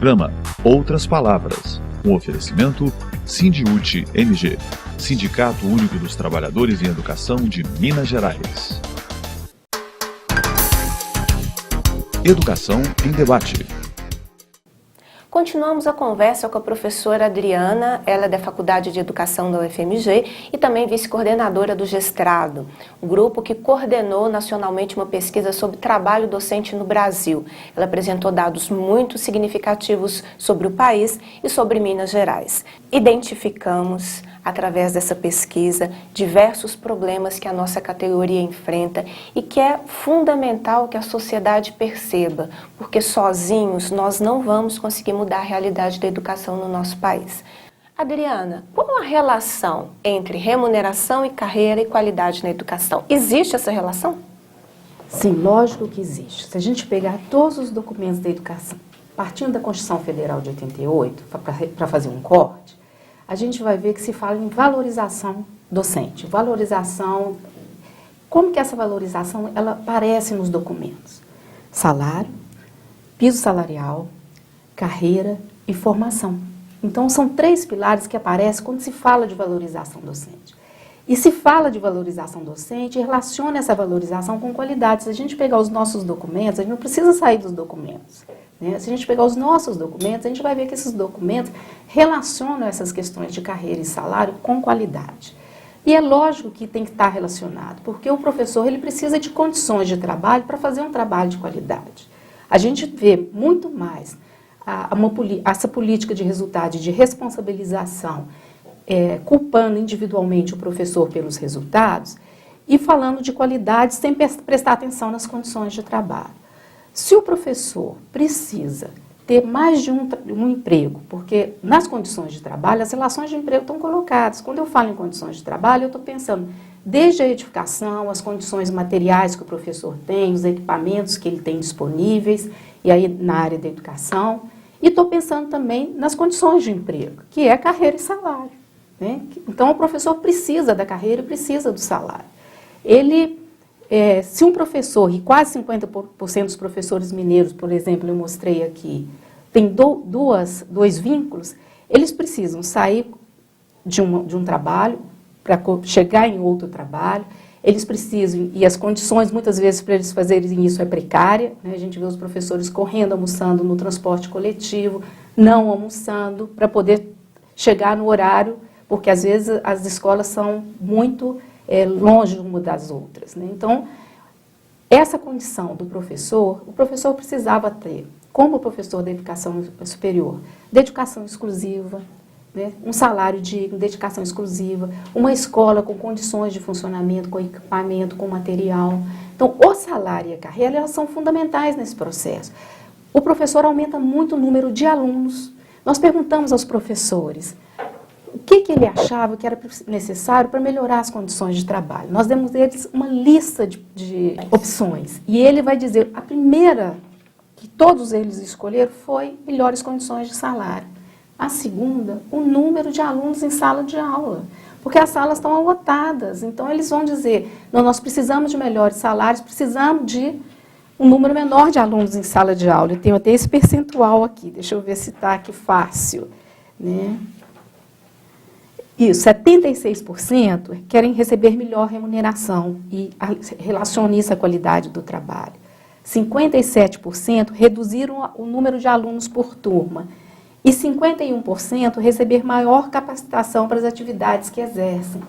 programa Outras Palavras, um oferecimento Sindiúte MG, Sindicato Único dos Trabalhadores em Educação de Minas Gerais. Educação em Debate. Continuamos a conversa com a professora Adriana, ela é da Faculdade de Educação da UFMG e também vice-coordenadora do Gestrado, um grupo que coordenou nacionalmente uma pesquisa sobre trabalho docente no Brasil. Ela apresentou dados muito significativos sobre o país e sobre Minas Gerais. Identificamos, através dessa pesquisa, diversos problemas que a nossa categoria enfrenta e que é fundamental que a sociedade perceba, porque sozinhos nós não vamos conseguir mudar a realidade da educação no nosso país. Adriana, qual a relação entre remuneração e carreira e qualidade na educação? Existe essa relação? Sim, lógico que existe. Se a gente pegar todos os documentos da educação, partindo da Constituição Federal de 88, para fazer um corte, a gente vai ver que se fala em valorização docente. Valorização, como que essa valorização ela aparece nos documentos? Salário, piso salarial, carreira e formação. Então, são três pilares que aparecem quando se fala de valorização docente. E se fala de valorização docente, relaciona essa valorização com qualidade. Se a gente pegar os nossos documentos, a gente não precisa sair dos documentos. Né? Se a gente pegar os nossos documentos, a gente vai ver que esses documentos relacionam essas questões de carreira e salário com qualidade. E é lógico que tem que estar relacionado, porque o professor ele precisa de condições de trabalho para fazer um trabalho de qualidade. A gente vê muito mais essa política de resultado, de responsabilização, culpando individualmente o professor pelos resultados e falando de qualidade sem prestar atenção nas condições de trabalho. Se o professor precisa ter mais de um emprego, porque nas condições de trabalho, as relações de emprego estão colocadas. Quando eu falo em condições de trabalho, eu estou pensando desde a edificação, as condições materiais que o professor tem, os equipamentos que ele tem disponíveis, e aí na área da educação, e estou pensando também nas condições de emprego, que é carreira e salário. Né? Então, o professor precisa da carreira e precisa do salário. Se um professor, e quase 50% dos professores mineiros, por exemplo, eu mostrei aqui, tem dois vínculos, eles precisam sair de um trabalho para chegar em outro trabalho, eles precisam, e as condições muitas vezes para eles fazerem isso é precária, né? A gente vê os professores correndo, almoçando no transporte coletivo, não almoçando, para poder chegar no horário, porque às vezes as escolas são muito longe uma das outras. Né? Então, essa condição do professor, o professor precisava ter, como professor da educação superior, dedicação exclusiva, né? Um salário digno, dedicação exclusiva, uma escola com condições de funcionamento, com equipamento, com material. Então, o salário e a carreira elas são fundamentais nesse processo. O professor aumenta muito o número de alunos. Nós perguntamos aos professores o que ele achava que era necessário para melhorar as condições de trabalho. Nós demos a eles uma lista de opções. E ele vai dizer, a primeira que todos eles escolheram foi melhores condições de salário. A segunda, o número de alunos em sala de aula. Porque as salas estão lotadas. Então, eles vão dizer, não, nós precisamos de melhores salários, precisamos de um número menor de alunos em sala de aula. Eu tenho até esse percentual aqui. Deixa eu ver se está aqui fácil. Né? Isso, 76% querem receber melhor remuneração e relaciona isso à qualidade do trabalho. 57% reduziram o número de alunos por turma e 51% receber maior capacitação para as atividades que exercem.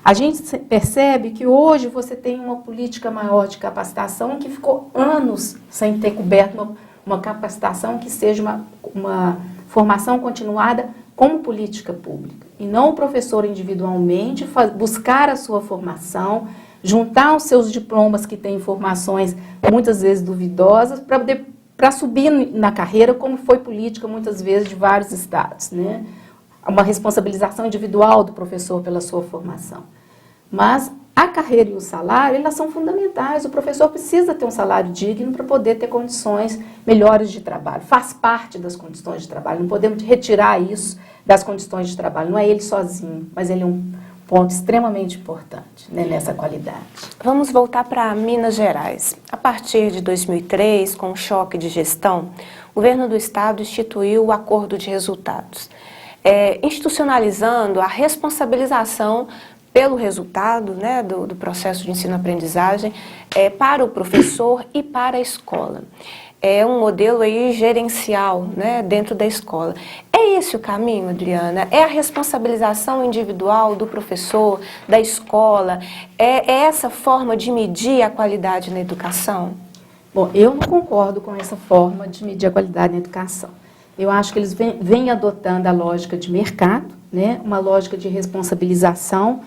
A gente percebe que hoje você tem uma política maior de capacitação que ficou anos sem ter coberto uma capacitação que seja uma formação continuada como política pública. E não o professor individualmente buscar a sua formação, juntar os seus diplomas que têm informações muitas vezes duvidosas para subir na carreira, como foi política muitas vezes de vários estados. Né? Uma responsabilização individual do professor pela sua formação. Mas a carreira e o salário, elas são fundamentais. O professor precisa ter um salário digno para poder ter condições melhores de trabalho. Faz parte das condições de trabalho. Não podemos retirar isso das condições de trabalho. Não é ele sozinho, mas ele é um ponto extremamente importante, né, nessa qualidade. Vamos voltar para Minas Gerais. A partir de 2003, com o choque de gestão, o governo do estado instituiu o acordo de resultados, institucionalizando a responsabilização pelo resultado, né, do processo de ensino-aprendizagem para o professor e para a escola. É um modelo aí gerencial, né, dentro da escola. É esse o caminho, Adriana? É a responsabilização individual do professor, da escola? É essa forma de medir a qualidade na educação? Bom, eu não concordo com essa forma de medir a qualidade na educação. Eu acho que eles vêm adotando a lógica de mercado, né, uma lógica de responsabilização,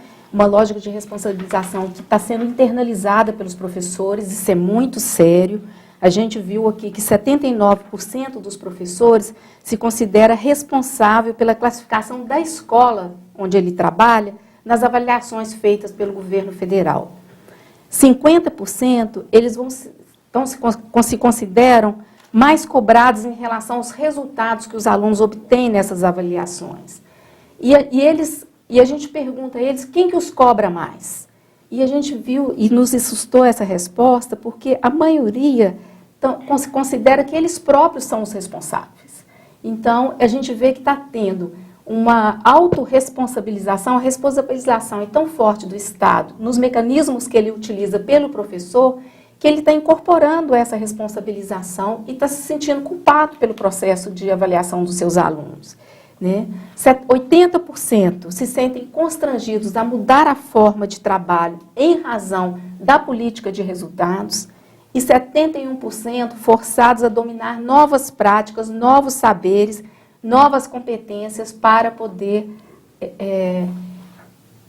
que está sendo internalizada pelos professores, isso é muito sério. A gente viu aqui que 79% dos professores se considera responsável pela classificação da escola onde ele trabalha nas avaliações feitas pelo governo federal. 50% eles se consideram mais cobrados em relação aos resultados que os alunos obtêm nessas avaliações. E a gente pergunta a eles quem que os cobra mais. E a gente viu e nos assustou essa resposta porque a maioria considera que eles próprios são os responsáveis. Então, a gente vê que está tendo uma autorresponsabilização, a responsabilização é tão forte do Estado nos mecanismos que ele utiliza pelo professor, que ele está incorporando essa responsabilização e está se sentindo culpado pelo processo de avaliação dos seus alunos. Né? 80% se sentem constrangidos a mudar a forma de trabalho em razão da política de resultados e 71% forçados a dominar novas práticas, novos saberes, novas competências para poder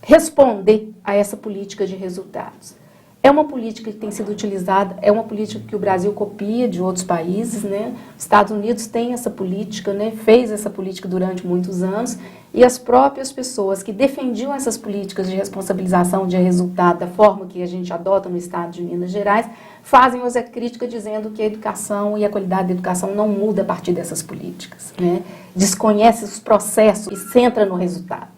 responder a essa política de resultados. É uma política que tem sido utilizada, é uma política que o Brasil copia de outros países, né? Os Estados Unidos tem essa política, né? Fez essa política durante muitos anos, e as próprias pessoas que defendiam essas políticas de responsabilização de resultado da forma que a gente adota no estado de Minas Gerais, fazem hoje a crítica dizendo que a educação e a qualidade da educação não muda a partir dessas políticas, né? Desconhece os processos e centra no resultado.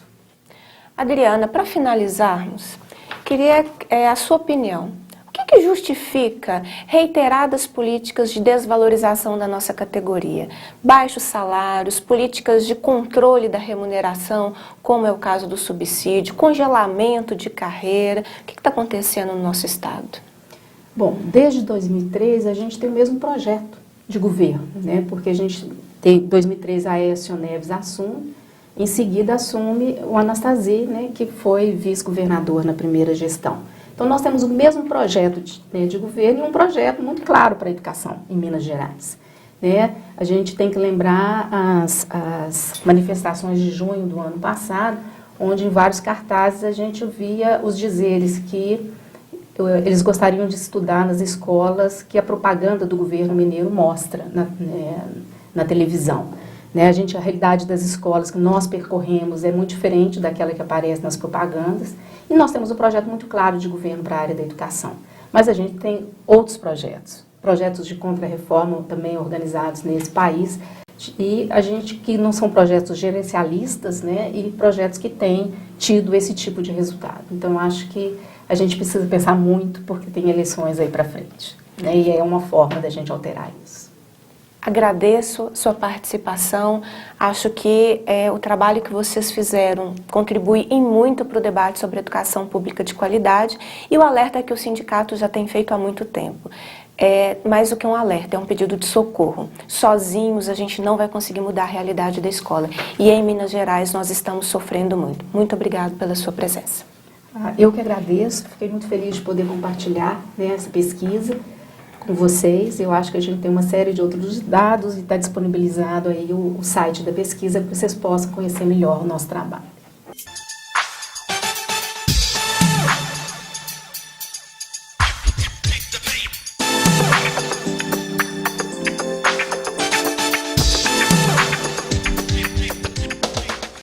Adriana, para finalizarmos, queria a sua opinião. O que justifica reiteradas políticas de desvalorização da nossa categoria? Baixos salários, políticas de controle da remuneração, como é o caso do subsídio, congelamento de carreira. O que está acontecendo no nosso estado? Bom, desde 2003 a gente tem o mesmo projeto de governo, né? Porque a gente tem, em 2003 a Aécio Neves assume, em seguida assume o Anastasia, né, que foi vice-governador na primeira gestão. Então nós temos o mesmo projeto de governo e um projeto muito claro para a educação em Minas Gerais. Né? A gente tem que lembrar as manifestações de junho do ano passado, onde em vários cartazes a gente via os dizeres que eles gostariam de estudar nas escolas que a propaganda do governo mineiro mostra na televisão. Né? A realidade das escolas que nós percorremos é muito diferente daquela que aparece nas propagandas, e nós temos um projeto muito claro de governo para a área da educação. Mas a gente tem outros projetos de contra-reforma também organizados nesse país, e a gente que não são projetos gerencialistas, né, e projetos que têm tido esse tipo de resultado. Então, acho que a gente precisa pensar muito, porque tem eleições aí para frente, né, e é uma forma da gente alterar isso. Agradeço sua participação, acho que o trabalho que vocês fizeram contribui em muito para o debate sobre educação pública de qualidade, e o alerta que o sindicato já tem feito há muito tempo. Mais do que um alerta, é um pedido de socorro. Sozinhos a gente não vai conseguir mudar a realidade da escola, e em Minas Gerais nós estamos sofrendo muito. Muito obrigado pela sua presença. Eu que agradeço, fiquei muito feliz de poder compartilhar, né, essa pesquisa com vocês. Eu acho que a gente tem uma série de outros dados e está disponibilizado aí o site da pesquisa para que vocês possam conhecer melhor o nosso trabalho.